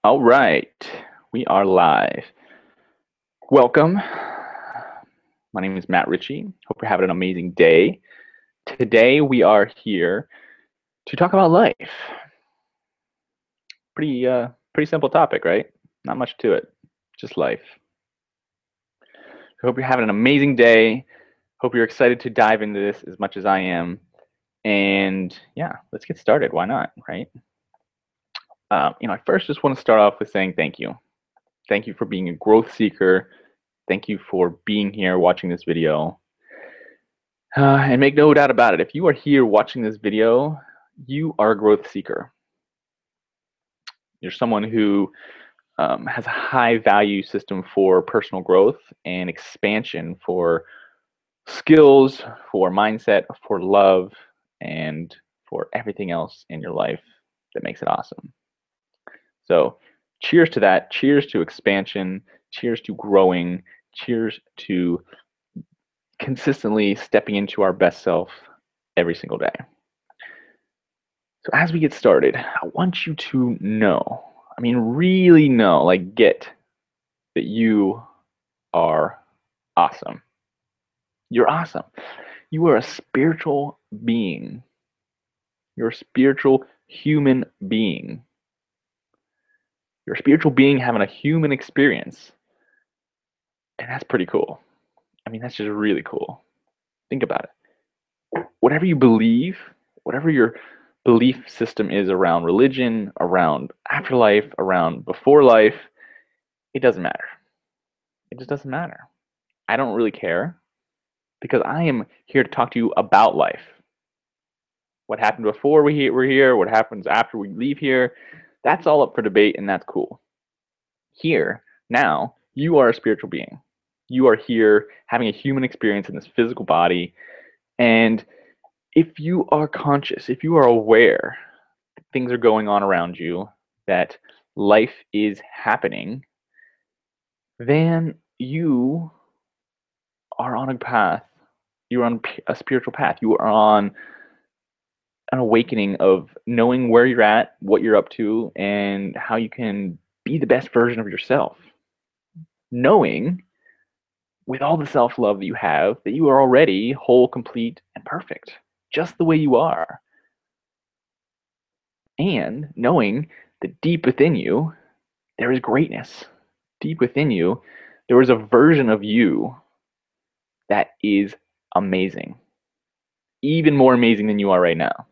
All right, we are live. Welcome. My name is Matt Ritchie. Hope you're having an amazing day. Today we are here to talk about life. Pretty simple topic, right? Not much to it, just life. I hope you're having an amazing day. Hope you're excited to dive into this as much as I am. And yeah, let's get started. Why not, right? I first just want to start off with saying thank you. Thank you for being a growth seeker. Thank you for being here watching this video. And make no doubt about it, if you are here watching this video, you are a growth seeker. You're someone who has a high value system for personal growth and expansion, for skills, for mindset, for love, and for everything else in your life that makes it awesome. So cheers to that. Cheers to expansion. Cheers to growing. Cheers to consistently stepping into our best self every single day. So as we get started, I want you to know, really know, get that you are awesome. You're awesome. You are a spiritual being. You're a spiritual human being. You're a spiritual being having a human experience. And that's pretty cool. That's just really cool. Think about it. Whatever you believe, whatever your belief system is around religion, around afterlife, around before life, it doesn't matter. It just doesn't matter. I don't really care because I am here to talk to you about life. What happened before we're here, what happens after we leave here, that's all up for debate, and that's cool. Here, now, you are a spiritual being. You are here having a human experience in this physical body, and if you are conscious, if you are aware that things are going on around you, that life is happening, then you are on a path. You're on a spiritual path. You are on an awakening of knowing where you're at, what you're up to, and how you can be the best version of yourself. Knowing with all the self love that you have that you are already whole, complete, and perfect, just the way you are. And knowing that deep within you, there is greatness. Deep within you, there is a version of you that is amazing, even more amazing than you are right now.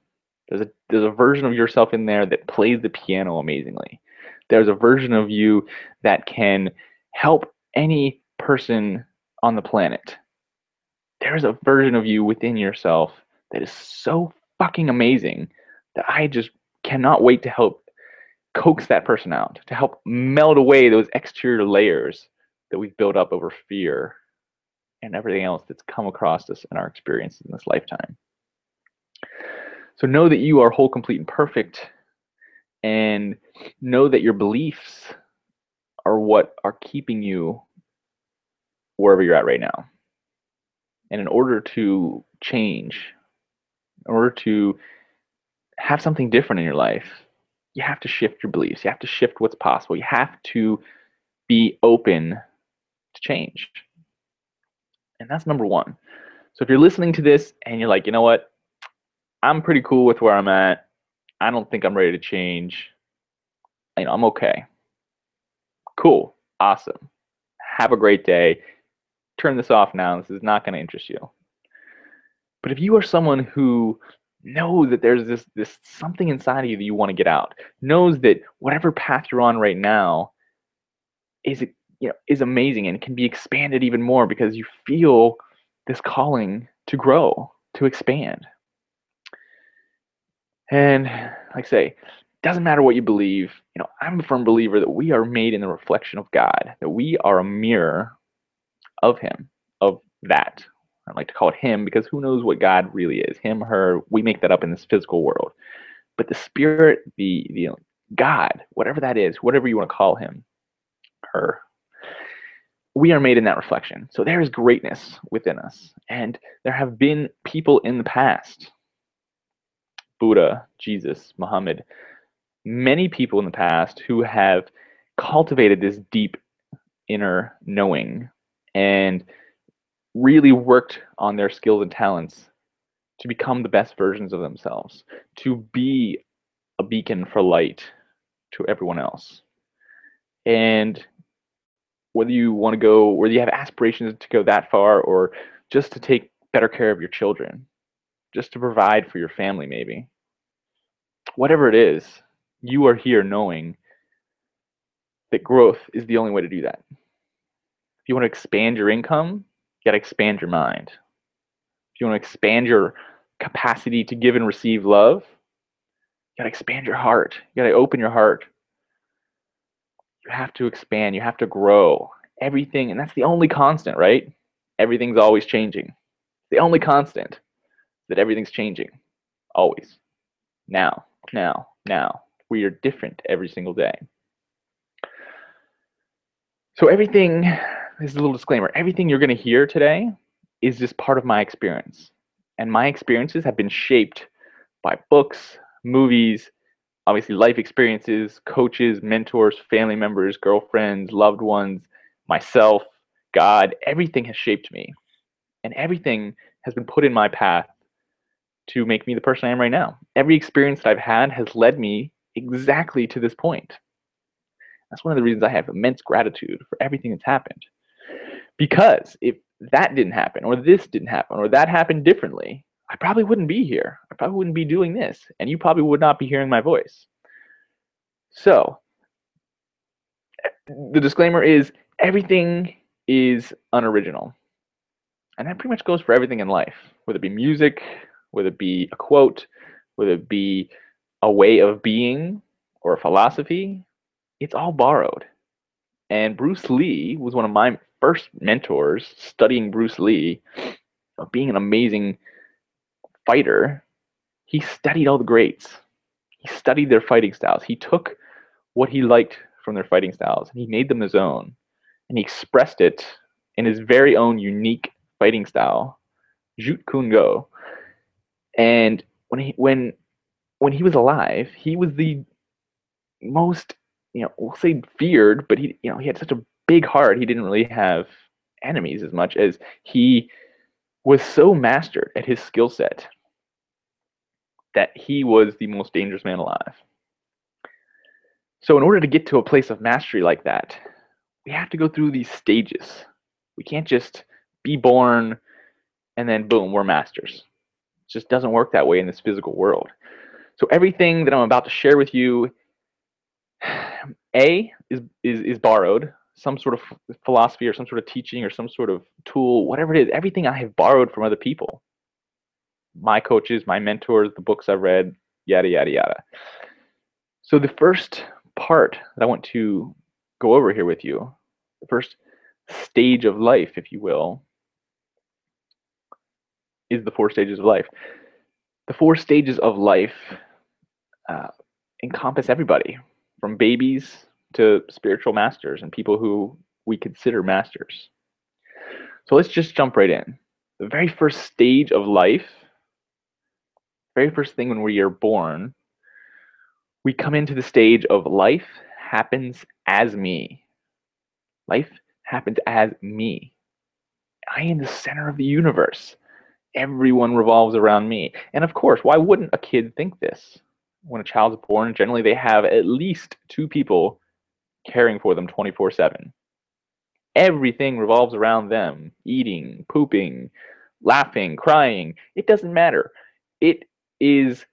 There's a version of yourself in there that plays the piano amazingly. There's a version of you that can help any person on the planet. There's a version of you within yourself that is so fucking amazing that I just cannot wait to help coax that person out, to help melt away those exterior layers that we've built up over fear and everything else that's come across us in our experiences in this lifetime. So know that you are whole, complete, and perfect, and know that your beliefs are what are keeping you wherever you're at right now. And in order to change, in order to have something different in your life, you have to shift your beliefs. You have to shift what's possible. You have to be open to change. And that's number one. So if you're listening to this and you're like, you know what? I'm pretty cool with where I'm at. I don't think I'm ready to change. I'm okay. Cool. Awesome. Have a great day. Turn this off now. This is not going to interest you. But if you are someone who knows that there's this something inside of you that you want to get out, knows that whatever path you're on right now is amazing and can be expanded even more because you feel this calling to grow, to expand. And like I say, doesn't matter what you believe. I'm a firm believer that we are made in the reflection of God, that we are a mirror of Him, of that. I like to call it Him because who knows what God really is? Him, her. We make that up in this physical world. But the spirit, the God, whatever that is, whatever you want to call Him, her, we are made in that reflection. So there is greatness within us. And there have been people in the past, Buddha, Jesus, Muhammad, many people in the past who have cultivated this deep inner knowing and really worked on their skills and talents to become the best versions of themselves, to be a beacon for light to everyone else. And whether you want to go, whether you have aspirations to go that far, or just to take better care of your children, just to provide for your family, maybe, whatever it is, you are here knowing that growth is the only way to do that. If you want to expand your income, you got to expand your mind. If you want to expand your capacity to give and receive love, you got to expand your heart. You got to open your heart. You have to expand. You have to grow. Everything, and that's the only constant, right? Everything's always changing. The only constant that everything's changing. Always. Now. We are different every single day. So everything, this is a little disclaimer, everything you're going to hear today is just part of my experience. And my experiences have been shaped by books, movies, obviously life experiences, coaches, mentors, family members, girlfriends, loved ones, myself, God. Everything has shaped me. And everything has been put in my path to make me the person I am right now. Every experience that I've had has led me exactly to this point. That's one of the reasons I have immense gratitude for everything that's happened. Because if that didn't happen, or this didn't happen, or that happened differently, I probably wouldn't be here. I probably wouldn't be doing this, and you probably would not be hearing my voice. So, the disclaimer is everything is unoriginal. And that pretty much goes for everything in life, whether it be music, whether it be a quote, whether it be a way of being or a philosophy, it's all borrowed. And Bruce Lee was one of my first mentors studying Bruce Lee, being an amazing fighter. He studied all the greats. He studied their fighting styles. He took what he liked from their fighting styles and he made them his own. And he expressed it in his very own unique fighting style, Jeet Kune Do. And when he was alive, he was the most, we'll say feared, but he had such a big heart. He didn't really have enemies as much as he was so mastered at his skill set that he was the most dangerous man alive. So in order to get to a place of mastery like that, we have to go through these stages. We can't just be born and then boom, we're masters. It just doesn't work that way in this physical world. So everything that I'm about to share with you, is borrowed, some sort of philosophy or some sort of teaching or some sort of tool, whatever it is, everything I have borrowed from other people. My coaches, my mentors, the books I've read, yada, yada, yada. So the first part that I want to go over here with you, the first stage of life, if you will, is the 4 stages of life. The 4 stages of life encompass everybody, from babies to spiritual masters and people who we consider masters. So let's just jump right in. The very first stage of life, very first thing when we are born, we come into the stage of life happens as me. Life happens as me. I am the center of the universe. Everyone revolves around me. And of course, why wouldn't a kid think this? When a child's born, generally they have at least 2 people caring for them 24/7. Everything revolves around them. Eating, pooping, laughing, crying. It doesn't matter. It is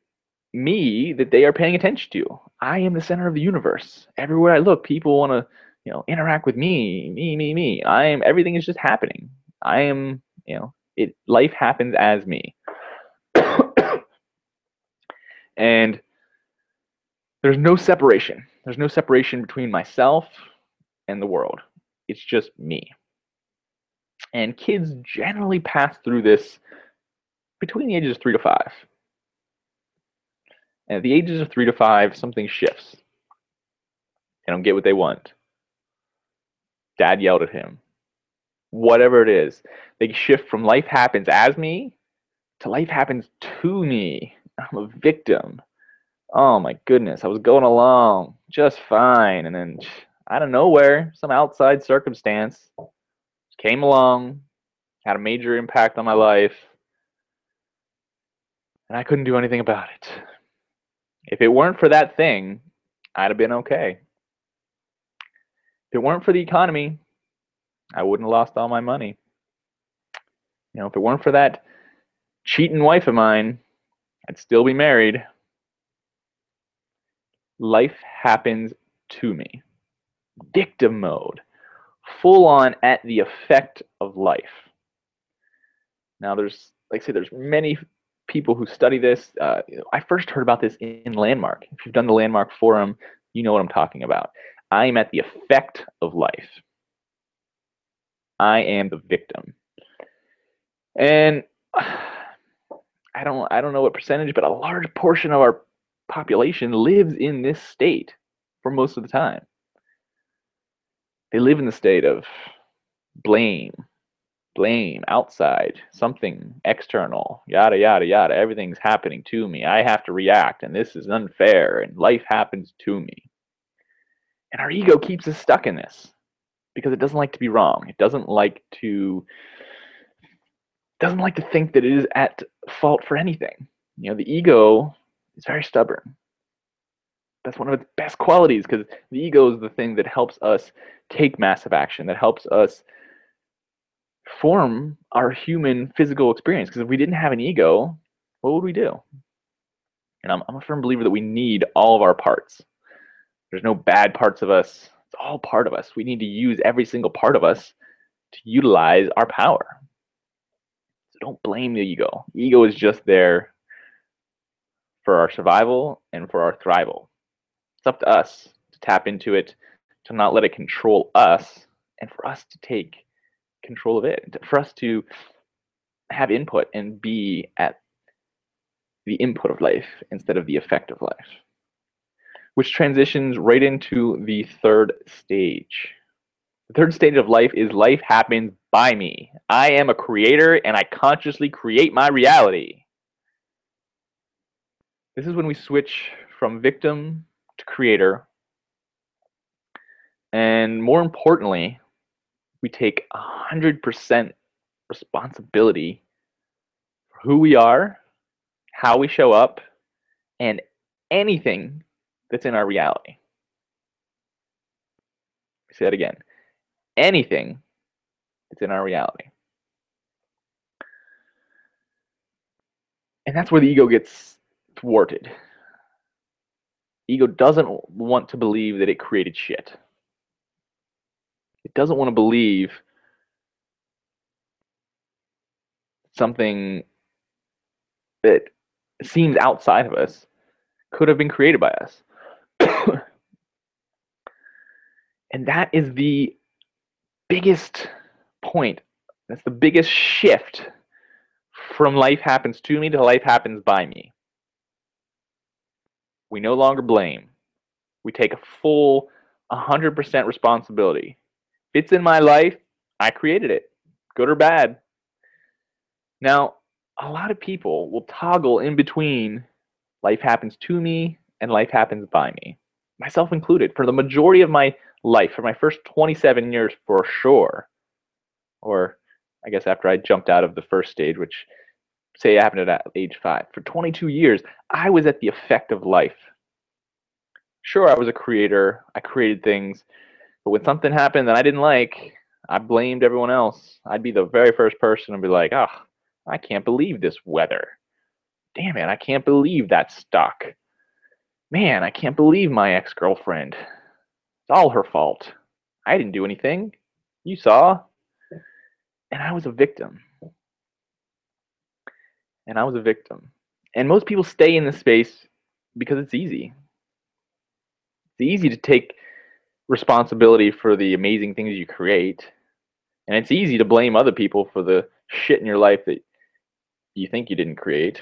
me that they are paying attention to. I am the center of the universe. Everywhere I look, people want to, interact with me. Me. Everything is just happening. I am, life happens as me. And there's no separation. There's no separation between myself and the world. It's just me. And kids generally pass through this between the ages of 3 to 5. And at the ages of 3 to 5, something shifts. They don't get what they want. Dad yelled at him. Whatever it is, they shift from life happens as me to life happens to me. I'm a victim. Oh my goodness, I was going along just fine, and then out of nowhere, some outside circumstance came along, had a major impact on my life, and I couldn't do anything about it. If it weren't for that thing, I'd have been okay. If it weren't for the economy, I wouldn't have lost all my money. If it weren't for that cheating wife of mine, I'd still be married. Life happens to me. Victim mode. Full on at the effect of life. Now, there's many people who study this. I first heard about this in Landmark. If you've done the Landmark Forum, you know what I'm talking about. I am at the effect of life. I am the victim. And I don't know what percentage, but a large portion of our population lives in this state for most of the time. They live in the state of blame, outside, something external, yada, yada, yada. Everything's happening to me. I have to react, and this is unfair, and life happens to me. And our ego keeps us stuck in this because it doesn't like to be wrong. It doesn't like to think that it is at fault for anything. The ego is very stubborn. That's one of its best qualities, because the ego is the thing that helps us take massive action, that helps us form our human physical experience. Because if we didn't have an ego, what would we do? And I'm a firm believer that we need all of our parts. There's no bad parts of us. It's all part of us. We need to use every single part of us to utilize our power. So don't blame the ego. Ego is just there for our survival and for our thrival. It's up to us to tap into it, to not let it control us, and for us to take control of it, for us to have input and be at the input of life instead of the effect of life. Which transitions right into the third stage. The third stage of life is life happens by me. I am a creator and I consciously create my reality. This is when we switch from victim to creator. And more importantly, we take 100% responsibility for who we are, how we show up, and anything that's in our reality. Say that again. Anything that's in our reality. And that's where the ego gets thwarted. Ego doesn't want to believe that it created shit. It doesn't want to believe something that seems outside of us could have been created by us. And that is the biggest point. That's the biggest shift from life happens to me to life happens by me. We no longer blame. We take a full 100% responsibility. If it's in my life, I created it, good or bad. Now, a lot of people will toggle in between life happens to me and life happens by me, myself included, for the majority of my life, for my first 27 years for sure. Or I guess after I jumped out of the first stage, which say happened at age 5. For 22 years, I was at the effect of life. Sure, I was a creator. I created things. But when something happened that I didn't like, I blamed everyone else. I'd be the very first person to be like, oh, I can't believe this weather. Damn it, I can't believe that stock. Man, I can't believe my ex-girlfriend. It's all her fault. I didn't do anything. You saw. And I was a victim. And most people stay in this space because it's easy. It's easy to take responsibility for the amazing things you create. And it's easy to blame other people for the shit in your life that you think you didn't create.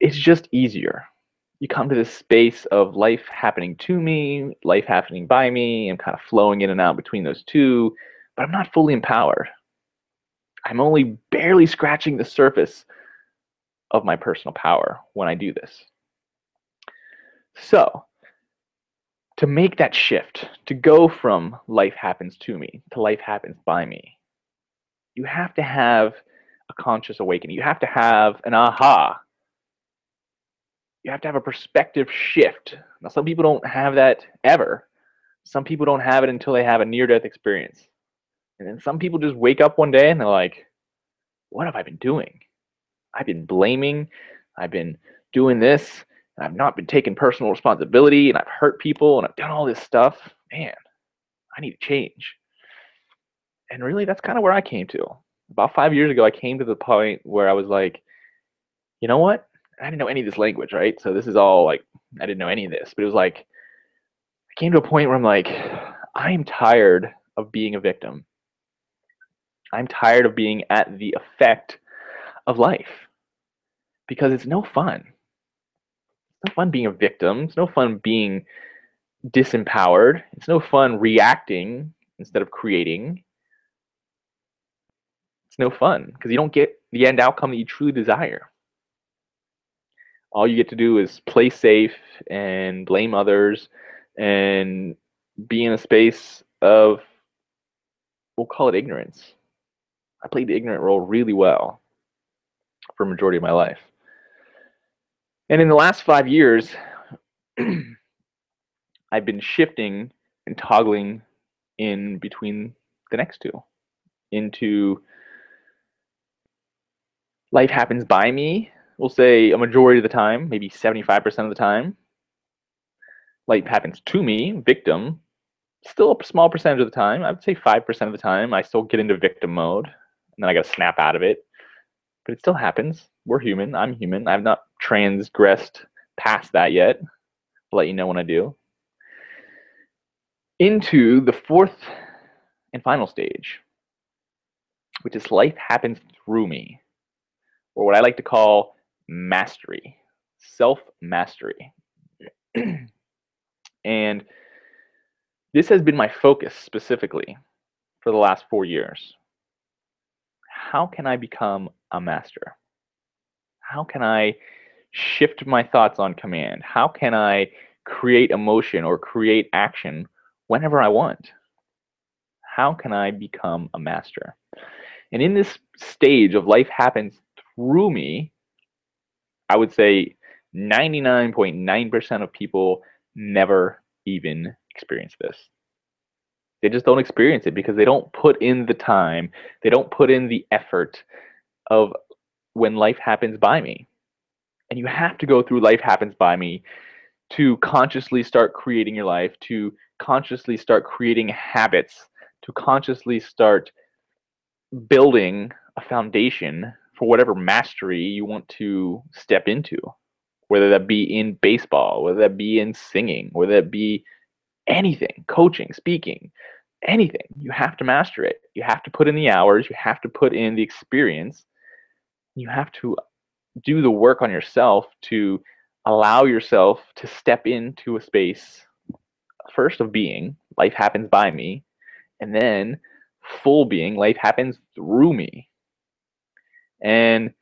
It's just easier. You come to this space of life happening to me, life happening by me. I'm kind of flowing in and out between those two, but I'm not fully empowered. I'm only barely scratching the surface of my personal power when I do this. So, to make that shift, to go from life happens to me to life happens by me, you have to have a conscious awakening. You have to have an aha. You have to have a perspective shift. Now, some people don't have that ever. Some people don't have it until they have a near death experience. And then some people just wake up one day and they're like, what have I been doing? I've been blaming. I've been doing this. And I've not been taking personal responsibility. And I've hurt people. And I've done all this stuff. Man, I need to change. And really, that's kind of where I came to. About 5 years ago, I came to the point where I was like, you know what? I didn't know any of this language, right? So this is all like, I didn't know any of this. But it was like, I came to a point where I'm like, I am tired of being a victim. I'm tired of being at the effect of life because it's no fun. It's no fun being a victim. It's no fun being disempowered. It's no fun reacting instead of creating. It's no fun because you don't get the end outcome that you truly desire. All you get to do is play safe and blame others and be in a space of, we'll call it ignorance. I played the ignorant role really well for a majority of my life. And in the last 5 years, I've been shifting and toggling in between the next two into life happens by me. We'll say a majority of the time, maybe 75% of the time. Life happens to me, victim. Still a small percentage of the time. I would say 5% of the time, I still get into victim mode, and then I got to snap out of it. But it still happens. We're human. I'm human. I've not transgressed past that yet. I'll let you know when I do. Into the fourth and final stage, which is life happens through me, or what I like to call mastery, self-mastery. And this has been my focus specifically for the last 4 years. How can I become a master? How can I shift my thoughts on command? How can I create emotion or create action whenever I want? How can I become a master? And in this stage of life happens through me, I would say 99.9% of people never even experience this. They just don't experience it because they don't put in the time, they don't put in the effort of when life happens by me. And you have to go through life happens by me to consciously start creating your life, to consciously start creating habits, to consciously start building a foundation for whatever mastery you want to step into, whether that be in baseball, whether that be in singing, whether that be anything, coaching, speaking, anything. You have to master it. You have to put in the hours, you have to put in the experience, you have to do the work on yourself to allow yourself to step into a space first of being, life happens by me, and then full being, life happens through me. And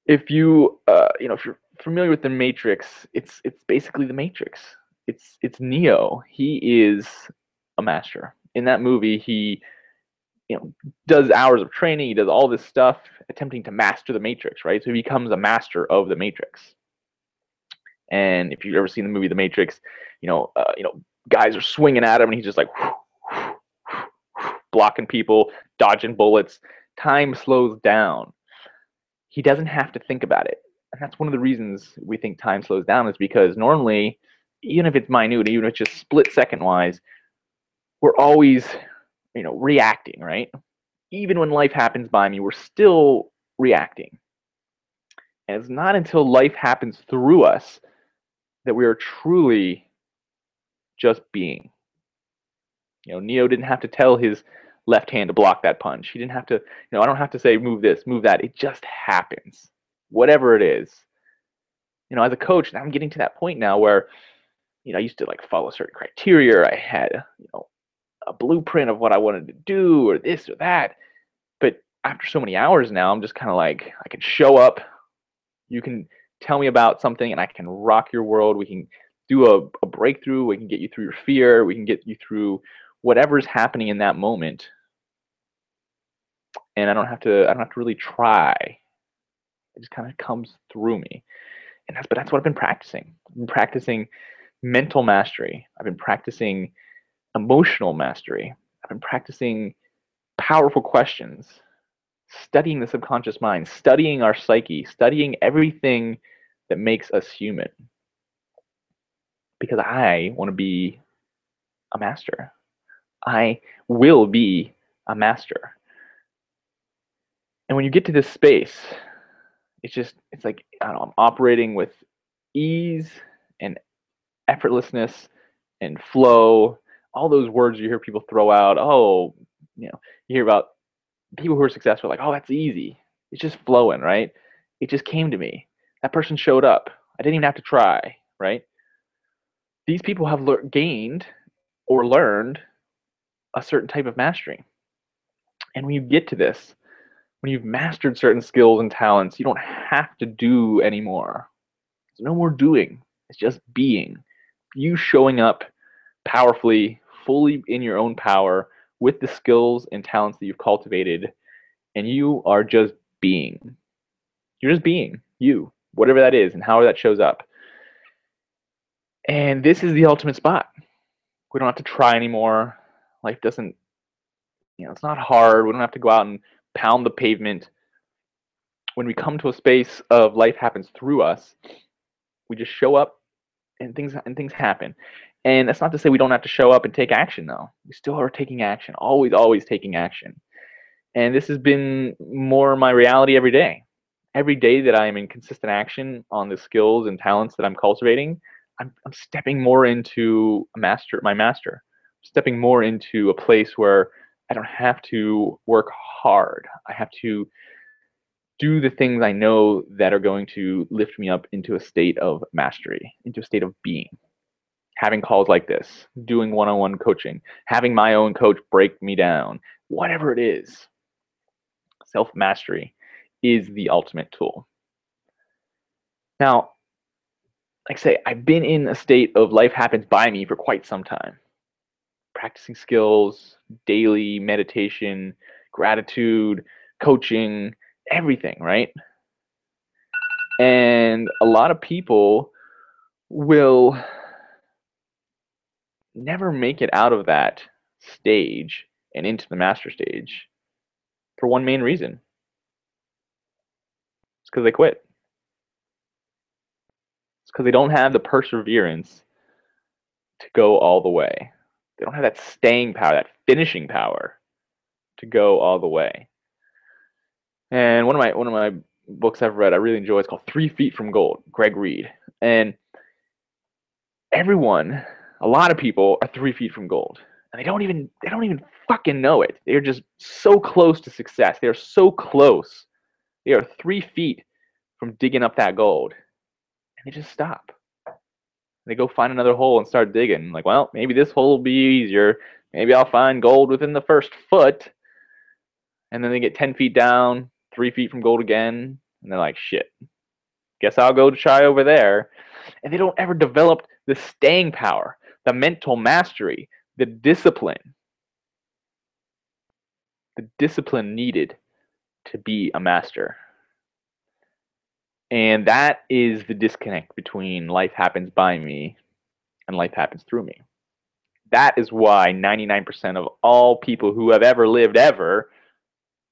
if if you're familiar with the Matrix, it's basically the Matrix. It's Neo. He is a master. In that movie, he does hours of training. He does all this stuff, attempting to master the Matrix, right? So he becomes a master of the Matrix. And if you've ever seen the movie The Matrix, guys are swinging at him, and he's just like blocking people, dodging bullets. Time slows down. He doesn't have to think about it. And that's one of the reasons we think time slows down, is because normally, even if it's minute, even if it's just split second wise, we're always, reacting, right? Even when life happens by me, we're still reacting. And it's not until life happens through us that we are truly just being. Neo didn't have to tell his left hand to block that punch. He didn't have to, I don't have to say, move this, move that. It just happens, whatever it is. As a coach, I'm getting to that point now where, I used to follow certain criteria. I had, a blueprint of what I wanted to do, or this or that. But after so many hours now, I'm just kind of like, I can show up. You can tell me about something and I can rock your world. We can do a breakthrough. We can get you through your fear. We can get you through whatever's happening in that moment. And I don't have to really try. It just kind of comes through me. And that's what I've been practicing. I've been practicing mental mastery. I've been practicing emotional mastery. I've been practicing powerful questions, studying the subconscious mind, studying our psyche, studying everything that makes us human. Because I want to be a master. I will be a master. And when you get to this space, it's like, I don't know, I'm operating with ease and effortlessness and flow, all those words you hear people throw out. Oh, you hear about people who are successful, like, oh, that's easy. It's just flowing, right? It just came to me. That person showed up. I didn't even have to try, right? These people have gained or learned a certain type of mastery. And when you get to this, when you've mastered certain skills and talents, you don't have to do anymore. There's no more doing. It's just being. You showing up powerfully, fully in your own power, with the skills and talents that you've cultivated, and you are just being. You're just being you, whatever that is, and however that shows up. And this is the ultimate spot. We don't have to try anymore. Life doesn't, it's not hard. We don't have to go out and pound the pavement. When we come to a space of life happens through us, we just show up and things happen. And that's not to say we don't have to show up and take action, though. We still are taking action, always taking action. And this has been more my reality every day. Every day that I am in consistent action on the skills and talents that I'm cultivating, I'm stepping more into my master, stepping more into a place where I don't have to work hard. I have to do the things I know that are going to lift me up into a state of mastery, into a state of being. Having calls like this, doing one-on-one coaching, having my own coach break me down, whatever it is. Self-mastery is the ultimate tool. Now, like I say, I've been in a state of life happens by me for quite some time. Practicing skills, daily meditation, gratitude, coaching, everything, right? And a lot of people will never make it out of that stage and into the master stage for one main reason. It's because they quit. It's because they don't have the perseverance to go all the way. They don't have that staying power, that finishing power to go all the way. And one of my books I've read I really enjoy, it's called 3 Feet from Gold, Greg Reed. And a lot of people are 3 feet from gold. And they don't even fucking know it. They're just so close to success. They are so close. They are 3 feet from digging up that gold. And they just stop. They go find another hole and start digging. Like, well, maybe this hole will be easier. Maybe I'll find gold within the first foot. And then they get 10 feet down, 3 feet from gold again. And they're like, shit, guess I'll go try over there. And they don't ever develop the staying power, the mental mastery, the discipline needed to be a master. And that is the disconnect between life happens by me and life happens through me. That is why 99% of all people who have ever lived ever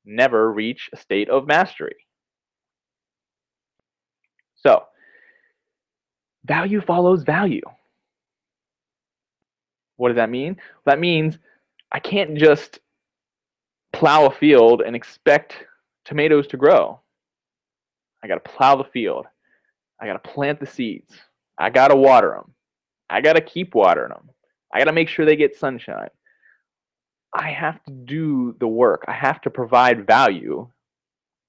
never reach a state of mastery. So, value follows value. What does that mean? That means I can't just plow a field and expect tomatoes to grow. I got to plow the field. I got to plant the seeds. I got to water them. I got to keep watering them. I got to make sure they get sunshine. I have to do the work. I have to provide value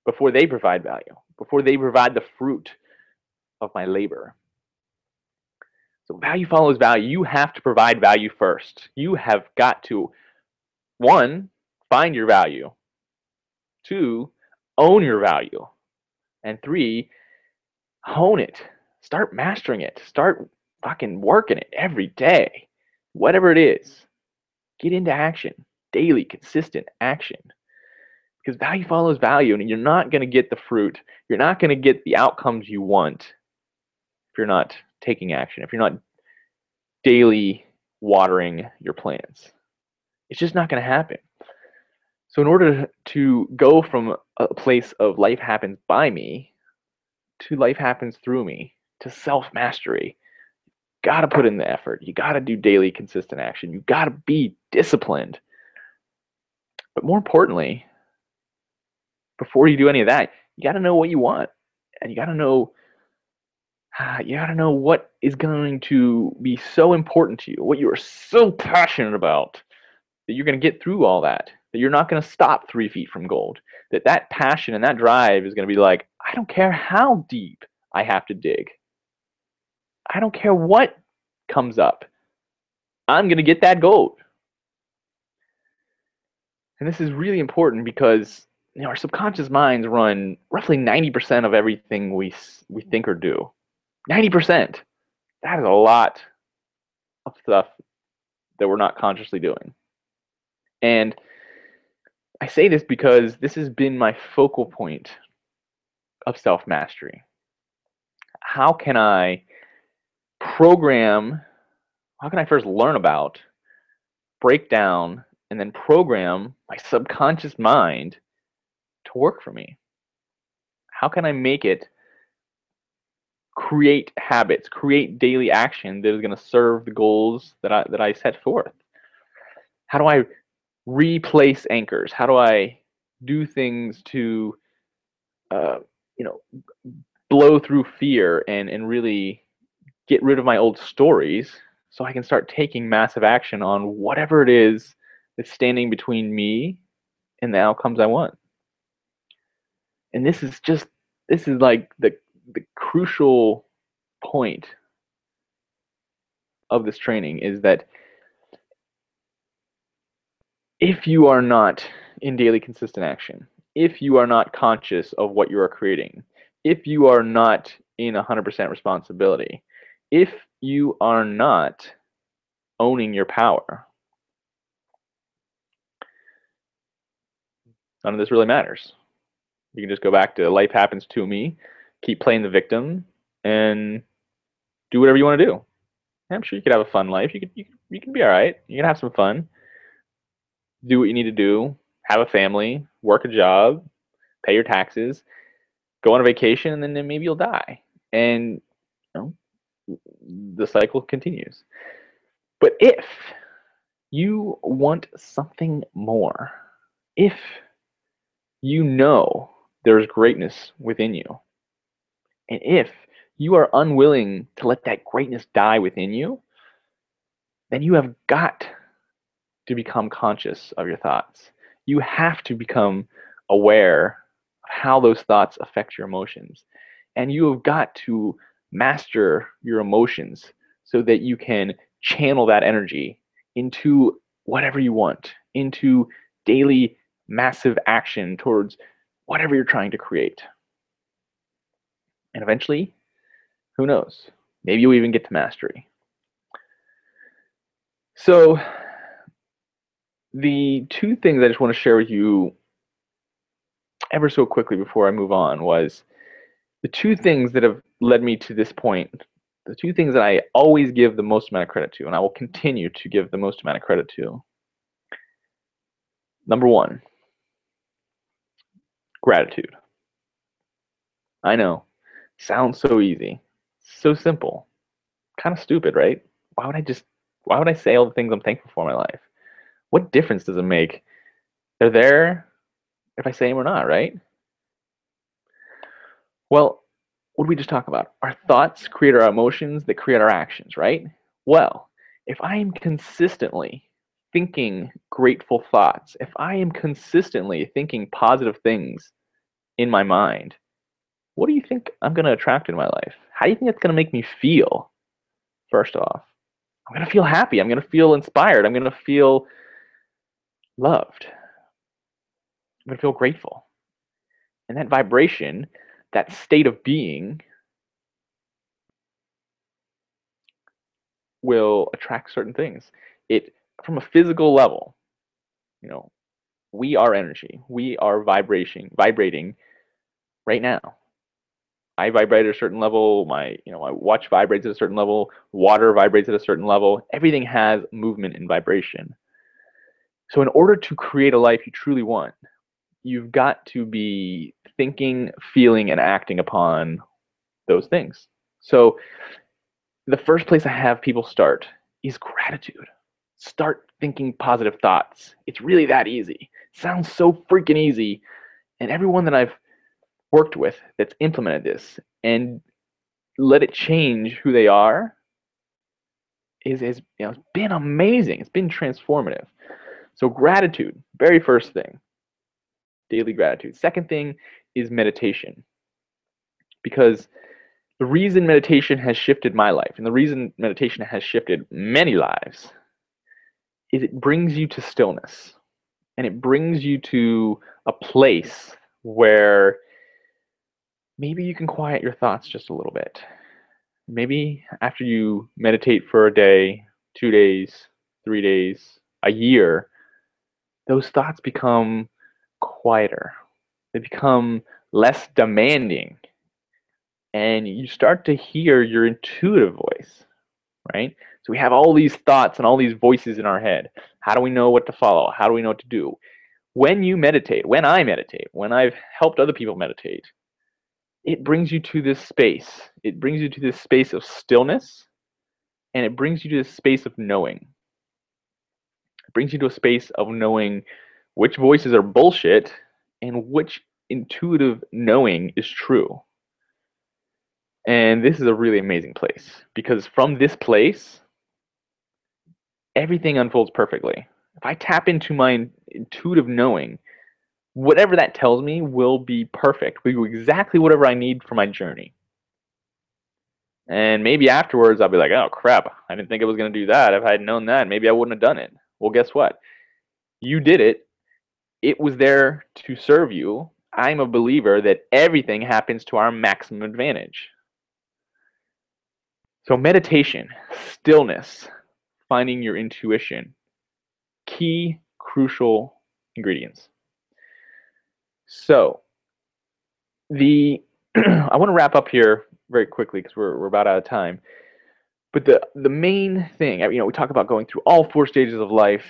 before they provide value, before they provide the fruit of my labor. So value follows value. You have to provide value first. You have got to, 1, find your value. 2, own your value. And 3, Hone it. Start mastering it. Start fucking working it every day. Whatever it is, get into action. Daily, consistent action. Because value follows value, and you're not going to get the fruit. You're not going to get the outcomes you want if you're not taking action, if you're not daily watering your plants. It's just not going to happen. So in order to go from a place of life happens by me to life happens through me to self-mastery, got to put in the effort. You got to do daily consistent action. You got to be disciplined. But more importantly, before you do any of that, you got to know what you want, and you got to know what is going to be so important to you, what you are so passionate about, that you're going to get through all that you're not going to stop 3 feet from gold, that passion and that drive is going to be like, I don't care how deep I have to dig. I don't care what comes up. I'm going to get that gold. And this is really important because our subconscious minds run roughly 90% of everything we think or do. 90%. That is a lot of stuff that we're not consciously doing. And I say this because this has been my focal point of self-mastery. How can I first learn about, break down, and then program my subconscious mind to work for me? How can I make it create habits, create daily action that is going to serve the goals that I set forth? How do I replace anchors? How do I do things to blow through fear and really get rid of my old stories so I can start taking massive action on whatever it is that's standing between me and the outcomes I want? And this is like the crucial point of this training, is that if you are not in daily consistent action, if you are not conscious of what you are creating, if you are not in 100% responsibility, if you are not owning your power, none of this really matters. You can just go back to life happens to me, keep playing the victim, and do whatever you want to do. I'm sure you could have a fun life. You can be all right. You can have some fun. Do what you need to do. Have a family. Work a job. Pay your taxes. Go on a vacation, and then maybe you'll die. And the cycle continues. But if you want something more, if you know there's greatness within you, and if you are unwilling to let that greatness die within you, then you have got to become conscious of your thoughts. You have to become aware of how those thoughts affect your emotions. And you have got to master your emotions so that you can channel that energy into whatever you want, into daily massive action towards whatever you're trying to create. And eventually, who knows? Maybe you'll even get to mastery. So the 2 things I just want to share with you ever so quickly before I move on was the 2 things that have led me to this point, the 2 things that I always give the most amount of credit to, and I will continue to give the most amount of credit to. Number 1, gratitude. I know, sounds so easy, so simple, kind of stupid, right? Why would I say all the things I'm thankful for in my life? What difference does it make? They're there if I say them or not, right? Well, what did we just talk about? Our thoughts create our emotions that create our actions, right? Well, if I am consistently thinking grateful thoughts, if I am consistently thinking positive things in my mind, what do you think I'm going to attract in my life? How do you think it's going to make me feel? First off, I'm going to feel happy. I'm going to feel inspired. I'm going to feel loved. I'm going to feel grateful. And that vibration, that state of being, will attract certain things. It, from a physical level, you know, we are energy. We are vibrating right now. I vibrate at a certain level. My watch vibrates at a certain level. Water vibrates at a certain level. Everything has movement and vibration. So in order to create a life you truly want, you've got to be thinking, feeling, and acting upon those things. So the first place I have people start is gratitude. Start thinking positive thoughts. It's really that easy. Sounds so freaking easy. And everyone that I've worked with that's implemented this and let it change who they are is it's been amazing. It's been transformative. So gratitude, very first thing, daily gratitude. Second thing is meditation. Because the reason meditation has shifted my life and the reason meditation has shifted many lives is it brings you to stillness, and it brings you to a place where maybe you can quiet your thoughts just a little bit. Maybe after you meditate for a day, 2 days, 3 days, a year, those thoughts become quieter. They become less demanding. And you start to hear your intuitive voice, right? So we have all these thoughts and all these voices in our head. How do we know what to follow? How do we know what to do? When you meditate, when I meditate, when I've helped other people meditate, it brings you to this space. It brings you to this space of stillness, and it brings you to this space of knowing. It brings you to a space of knowing which voices are bullshit and which intuitive knowing is true. And this is a really amazing place because from this place, everything unfolds perfectly. If I tap into my intuitive knowing, whatever that tells me will be perfect, will be exactly whatever I need for my journey. And maybe afterwards I'll be like, oh crap, I didn't think I was going to do that. If I had known that, maybe I wouldn't have done it. Well, guess what? You did it. It was there to serve you. I'm a believer that everything happens to our maximum advantage. So meditation, stillness, finding your intuition, key crucial ingredients. So I want to wrap up here very quickly because we're about out of time. But the main thing, we talk about going through all 4 stages of life,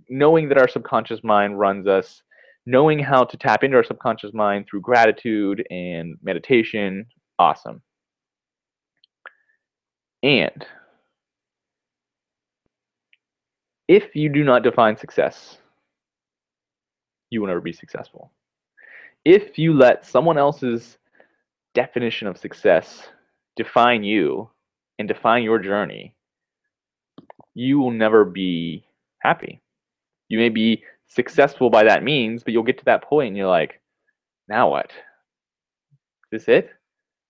knowing that our subconscious mind runs us, knowing how to tap into our subconscious mind through gratitude and meditation, awesome. And if you do not define success, you will never be successful. If you let someone else's definition of success define you and define your journey, you will never be happy. You may be successful by that means, but you'll get to that point and you're like, now what? Is this it?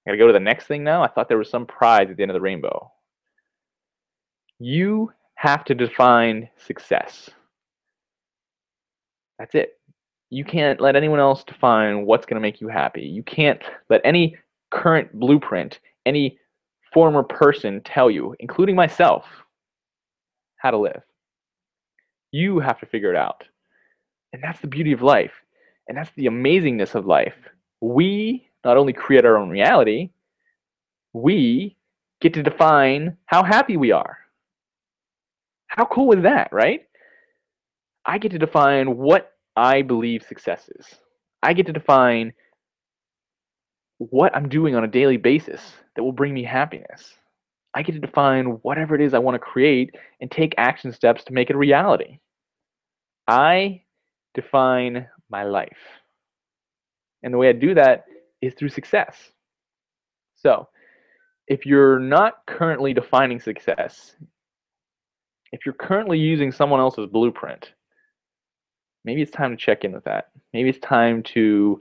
I gotta go to the next thing now? I thought there was some prize at the end of the rainbow. You have to define success. That's it. You can't let anyone else define what's going to make you happy. You can't let any current blueprint, any former person tell you, including myself, how to live. You have to figure it out. And that's the beauty of life. And that's the amazingness of life. We not only create our own reality, we get to define how happy we are. How cool is that, right? I get to define what I believe success is. I get to define what I'm doing on a daily basis that will bring me happiness. I get to define whatever it is I want to create and take action steps to make it a reality. I define my life. And the way I do that is through success. So, if you're not currently defining success, if you're currently using someone else's blueprint, maybe it's time to check in with that. Maybe it's time to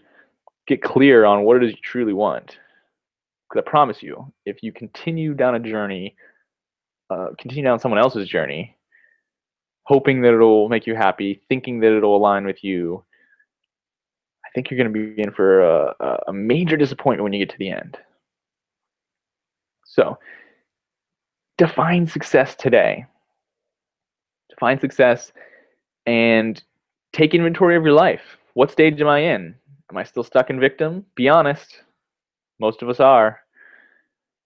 get clear on what it is you truly want. Because I promise you, if you continue down a journey, continue down someone else's journey, hoping that it'll make you happy, thinking that it'll align with you, I think you're going to be in for a major disappointment when you get to the end. So, define success today. Define success and take inventory of your life. What stage am I in? Am I still stuck in victim? Be honest. Most of us are.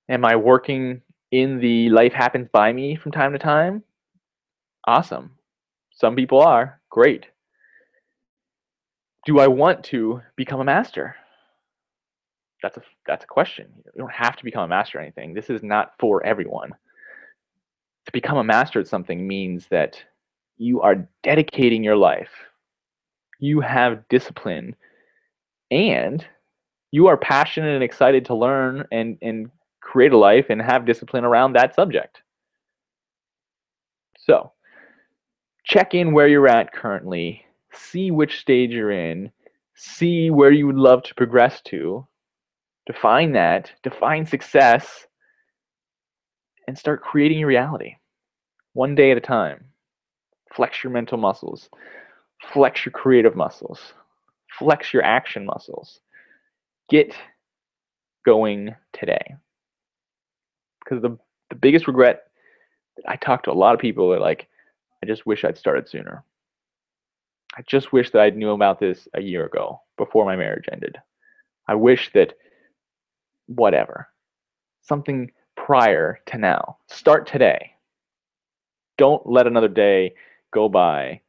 Am I working in the life happens by me from time to time? Awesome. Some people are. Great. Do I want to become a master? That's a question. You don't have to become a master at anything. This is not for everyone. To become a master at something means that you are dedicating your life. You have discipline and you are passionate and excited to learn and create a life and have discipline around that subject. So check in where you're at currently, see which stage you're in, see where you would love to progress to, define that, define success, and start creating your reality one day at a time. Flex your mental muscles, flex your creative muscles, flex your action muscles. Get going today. Because the biggest regret that I talk to a lot of people are like, I just wish I'd started sooner. I just wish that I knew about this a year ago before my marriage ended. I wish that whatever, something prior to now. Start today. Don't let another day go by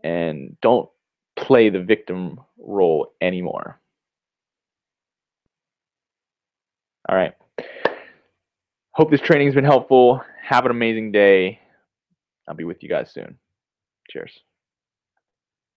and don't play the victim role anymore. All right. Hope this training has been helpful. Have an amazing day. I'll be with you guys soon. Cheers.